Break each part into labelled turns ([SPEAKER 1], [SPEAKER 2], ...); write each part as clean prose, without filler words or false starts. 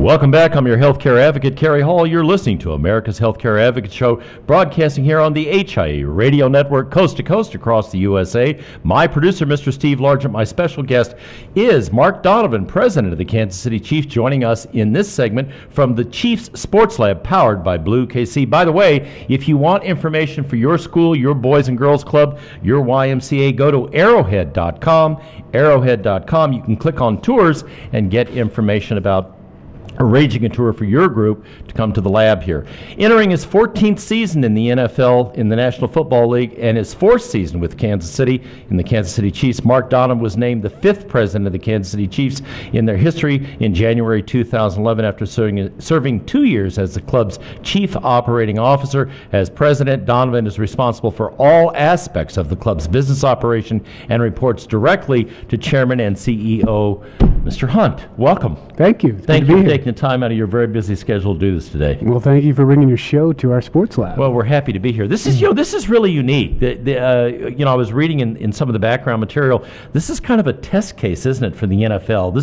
[SPEAKER 1] Welcome back. I'm your healthcare advocate, Cary Hall. You're listening to America's Healthcare Advocate Show, broadcasting here on the HIE Radio Network, coast to coast across the USA. My producer, Mr. Steve Largent. My special guest is Mark Donovan, president of the Kansas City Chiefs, joining us in this segment from the Chiefs Sports Lab, powered by Blue KC. By the way, if you want information for your school, your Boys and Girls Club, your YMCA, go to arrowhead.com. Arrowhead.com. You can click on tours and get information about arranging a tour for your group to come to the lab here. Entering his 14th season in the NFL in the National Football League and his 4th season with Kansas City in the Kansas City Chiefs, Mark Donovan was named the 5th president of the Kansas City Chiefs in their history in January 2011 after serving 2 years as the club's chief operating officer. As president, Donovan is responsible for all aspects of the club's business operation and reports directly to chairman and CEO, Mr. Hunt. Welcome.
[SPEAKER 2] Thank you.
[SPEAKER 1] Thank you for taking the time out of your very busy schedule to do this today.
[SPEAKER 2] Well, thank you for bringing your show to our sports lab.
[SPEAKER 1] Well, we're happy to be here. This is, this is really unique. I was reading in some of the background material. This is kind of a test case, isn't it, for the NFL?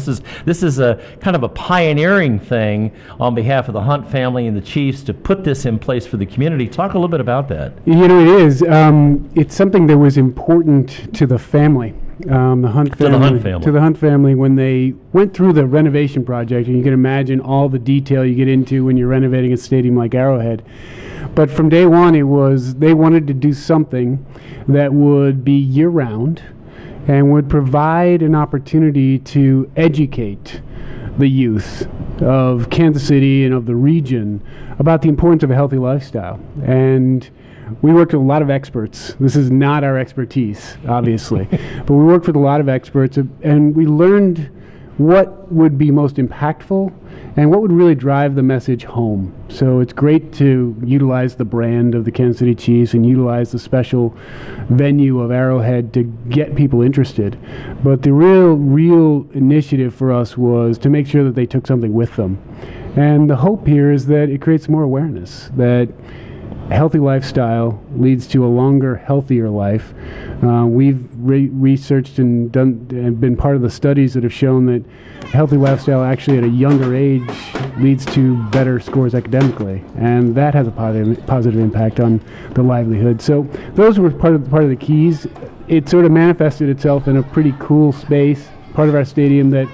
[SPEAKER 1] This is a kind of a pioneering thing on behalf of the Hunt family and the Chiefs to put this in place for the community. Talk a little bit about that.
[SPEAKER 2] You know, it is. It's something that was important to the family. The Hunt family when they went through the renovation project, and you can imagine all the detail you get into when you're renovating a stadium like Arrowhead. But from day one, they wanted to do something that would be year-round and would provide an opportunity to educate the youth of Kansas City and of the region about the importance of a healthy lifestyle. And we worked with a lot of experts. This is not our expertise, obviously, but we worked with a lot of experts, and we learned what would be most impactful and what would really drive the message home. So it's great to utilize the brand of the Kansas City Chiefs and utilize the special venue of Arrowhead to get people interested. But the real initiative for us was to make sure that they took something with them. And the hope here is that it creates more awareness, that a healthy lifestyle leads to a longer, healthier life. We've researched and been part of the studies that have shown that a healthy lifestyle actually at a younger age leads to better scores academically, and that has a positive impact on the livelihood. So those were part of the keys. It sort of manifested itself in a pretty cool space, part of our stadium that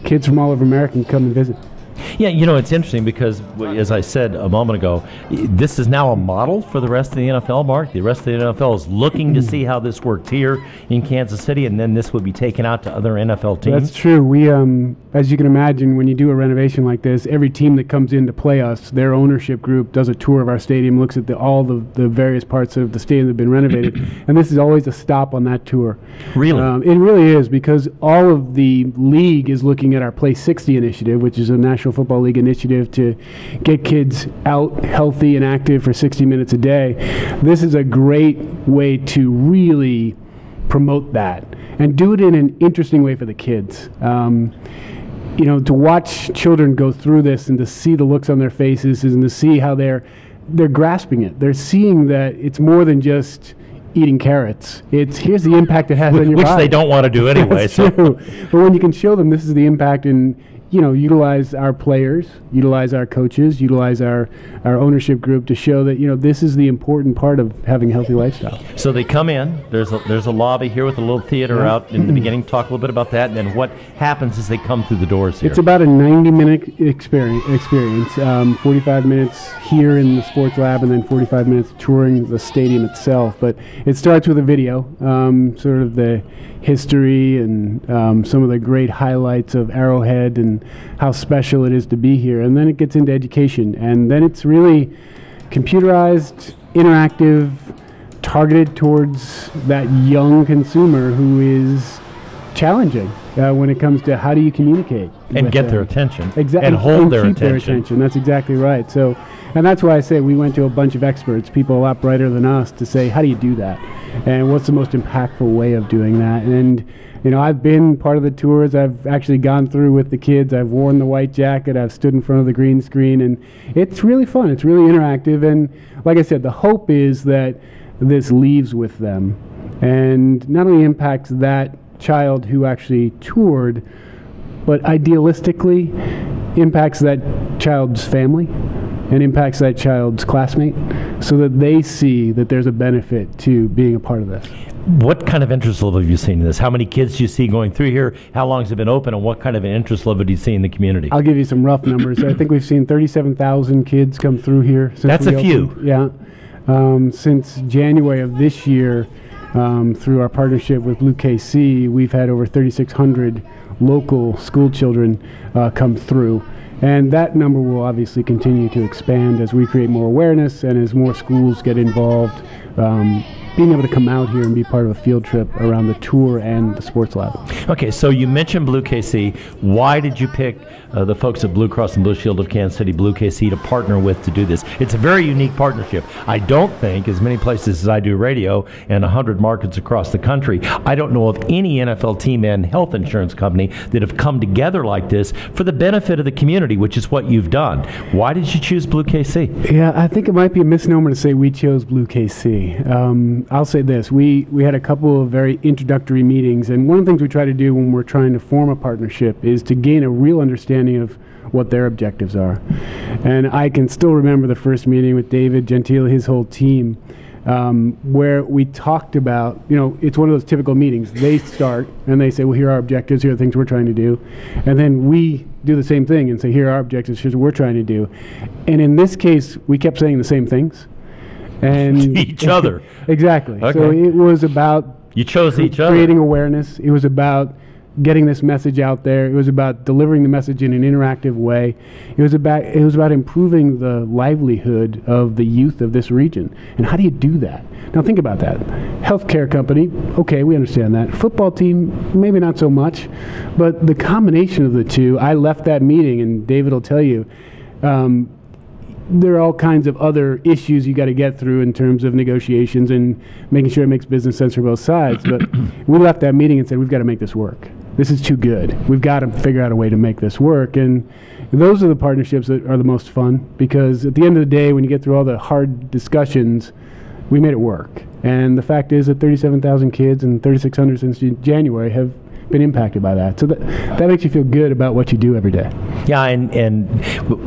[SPEAKER 2] kids from all over America can come and visit.
[SPEAKER 1] Yeah, it's interesting because, as I said a moment ago, this is now a model for the rest of the NFL, Mark. The rest of the NFL is looking to see how this worked here in Kansas City, and then this would be taken out to other NFL teams.
[SPEAKER 2] That's true. We, as you can imagine, when you do a renovation like this, every team that comes in to play us, their ownership group does a tour of our stadium, looks at all the various parts of the stadium that have been renovated, and this is always a stop on that tour.
[SPEAKER 1] Really?
[SPEAKER 2] It really is, because all of the league is looking at our Play 60 initiative, which is a National Football League initiative to get kids out healthy and active for 60 minutes a day. This is a great way to really promote that and do it in an interesting way for the kids. To watch children go through this and to see the looks on their faces and to see how they're grasping it. They're seeing that it's more than just eating carrots. Here's the impact it has on your body.
[SPEAKER 1] Which they don't want to do anyway.
[SPEAKER 2] That's true. But when you can show them this is the impact, and utilize our players, utilize our coaches, utilize our ownership group to show that this is the important part of having a healthy lifestyle.
[SPEAKER 1] So they come in. There's a lobby here with a little theater out in the beginning. Talk a little bit about that, and then what happens as they come through the doors here.
[SPEAKER 2] It's about a 90-minute experience. 45 minutes here in the sports lab, and then 45 minutes touring the stadium itself. But it starts with a video, sort of the history and some of the great highlights of Arrowhead and how special it is to be here. And then it gets into education. And then it's really computerized, interactive, targeted towards that young consumer who is challenging when it comes to how do you communicate.
[SPEAKER 1] And get their attention.
[SPEAKER 2] Exactly.
[SPEAKER 1] And hold their
[SPEAKER 2] keep their attention. That's exactly right. So, and that's why I say we went to a bunch of experts, people a lot brighter than us, to say, how do you do that? And what's the most impactful way of doing that? And I've been part of the tours. I've actually gone through with the kids. I've worn the white jacket. I've stood in front of the green screen, and it's really fun. It's really interactive. And like I said, the hope is that this leaves with them and not only impacts that child who actually toured, but idealistically impacts that child's family and impacts that child's classmate, so that they see that there's a benefit to being a part of this.
[SPEAKER 1] What kind of interest level have you seen in this? How many kids do you see going through here? How long has it been open, and what kind of an interest level do you see in the community?
[SPEAKER 2] I'll give you some rough numbers. I think we've seen 37,000 kids come through here since
[SPEAKER 1] That's a few.
[SPEAKER 2] Yeah. Since January of this year, through our partnership with Blue KC, we've had over 3,600 local school children come through. And that number will obviously continue to expand as we create more awareness and as more schools get involved. Being able to come out here and be part of a field trip around the tour and the sports lab.
[SPEAKER 1] Okay, so you mentioned Blue KC. Why did you pick the folks at Blue Cross and Blue Shield of Kansas City, Blue KC, to partner with to do this? It's a very unique partnership. I don't think, as many places as I do radio and 100 markets across the country, I don't know of any NFL team and health insurance company that have come together like this for the benefit of the community, which is what you've done. Why did you choose Blue KC?
[SPEAKER 2] Yeah, I think it might be a misnomer to say we chose Blue KC. I'll say this. We had a couple of very introductory meetings, and one of the things we try to do when we're trying to form a partnership is to gain a real understanding of what their objectives are. And I can still remember the first meeting with David Gentile, his whole team, where we talked about, it's one of those typical meetings. They start and they say, well, here are our objectives, here are the things we're trying to do. And then we do the same thing and say, here are our objectives, here's what we're trying to do. And in this case, we kept saying the same things. And
[SPEAKER 1] each other.
[SPEAKER 2] Exactly.
[SPEAKER 1] Okay.
[SPEAKER 2] So it was about
[SPEAKER 1] you chose each other.
[SPEAKER 2] Creating awareness. It was about getting this message out there. It was about delivering the message in an interactive way. It was about improving the livelihood of the youth of this region. And how do you do that? Now think about that. Healthcare company, okay, we understand that. Football team, maybe not so much. But the combination of the two, I left that meeting, and David will tell you, there are all kinds of other issues you got to get through in terms of negotiations and making sure it makes business sense for both sides. But we left that meeting and said, we've got to make this work. This is too good. We've got to figure out a way to make this work. And those are the partnerships that are the most fun, because at the end of the day, when you get through all the hard discussions, we made it work. And the fact is that 37,000 kids and 3,600 since January have been impacted by that. So that makes you feel good about what you do every day.
[SPEAKER 1] Yeah, and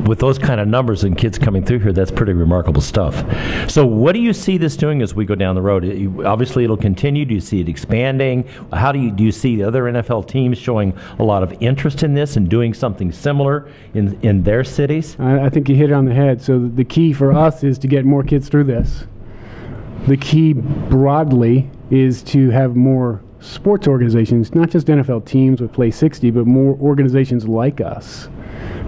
[SPEAKER 1] with those kind of numbers and kids coming through here, that's pretty remarkable stuff. So what do you see this doing as we go down the road? Obviously, it'll continue. Do you see it expanding? How do you see the other NFL teams showing a lot of interest in this and doing something similar in their cities?
[SPEAKER 2] I think you hit it on the head. So the key for us is to get more kids through this. The key broadly is to have more sports organizations, not just NFL teams with Play 60, but more organizations like us,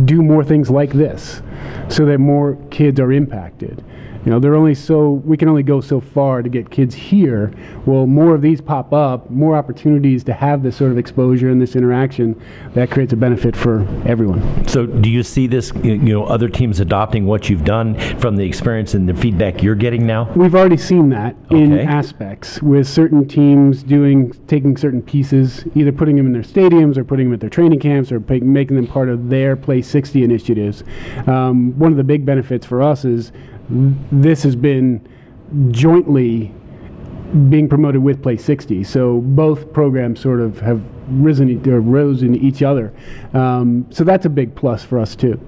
[SPEAKER 2] do more things like this so that more kids are impacted. We can only go so far to get kids here. Well, more of these pop up, more opportunities to have this sort of exposure and this interaction, that creates a benefit for everyone.
[SPEAKER 1] So do you see this, other teams adopting what you've done from the experience and the feedback you're getting now?
[SPEAKER 2] We've already seen that in aspects, with certain teams taking certain pieces, either putting them in their stadiums or putting them at their training camps or making them part of their Play 60 initiatives. One of the big benefits for us is this has been jointly being promoted with Play 60, so both programs sort of have rose in each other. So that's a big plus for us too.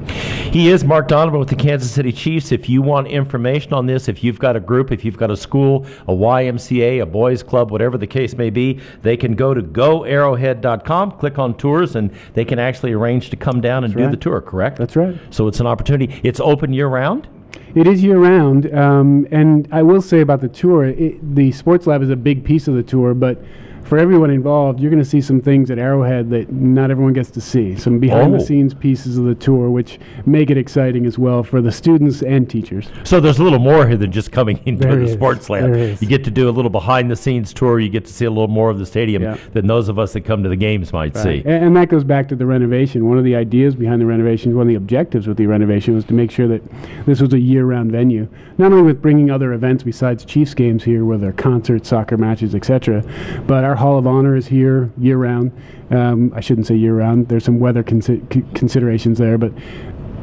[SPEAKER 1] He is Mark Donovan with the Kansas City Chiefs. If you want information on this, if you've got a group, if you've got a school, a YMCA, a boys club, whatever the case may be, they can go to goarrowhead.com, click on tours, and they can actually arrange to come down and do the tour, correct?
[SPEAKER 2] That's right.
[SPEAKER 1] So it's an opportunity. It's open year-round?
[SPEAKER 2] It is year-round, and I will say about the tour, the Sports Lab is a big piece of the tour, but for everyone involved, you're going to see some things at Arrowhead that not everyone gets to see. Some behind-the-scenes pieces of the tour, which make it exciting as well for the students and teachers.
[SPEAKER 1] So there's a little more here than just coming into the Sports Lab. You get to do a little behind-the-scenes tour. You get to see a little more of the stadium than those of us that come to the games might see.
[SPEAKER 2] And that goes back to the renovation. One of the ideas behind the renovation, one of the objectives with the renovation, was to make sure that this was a year-round venue. Not only with bringing other events besides Chiefs games here, where there are concerts, soccer matches, etc., but our Hall of Honor is here year-round. I shouldn't say year-round. There's some weather considerations there, but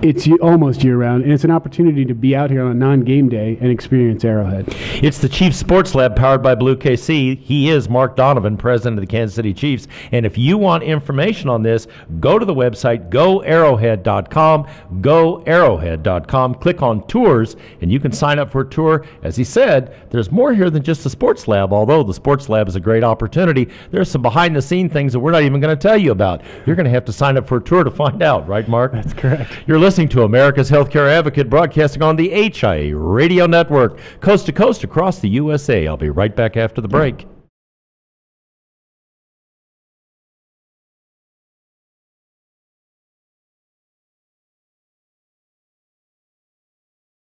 [SPEAKER 2] It's almost year-round, and it's an opportunity to be out here on a non-game day and experience Arrowhead.
[SPEAKER 1] It's the Chiefs Sports Lab powered by Blue KC. He is Mark Donovan, president of the Kansas City Chiefs. And if you want information on this, go to the website, goarrowhead.com, goarrowhead.com. Click on tours, and you can sign up for a tour. As he said, there's more here than just the Sports Lab, although the Sports Lab is a great opportunity. There's some behind-the-scene things that we're not even going to tell you about. You're going to have to sign up for a tour to find out, right, Mark?
[SPEAKER 2] That's correct.
[SPEAKER 1] You're listening to America's Healthcare Advocate, broadcasting on the HIA Radio Network, coast to coast across the USA. I'll be right back after the break.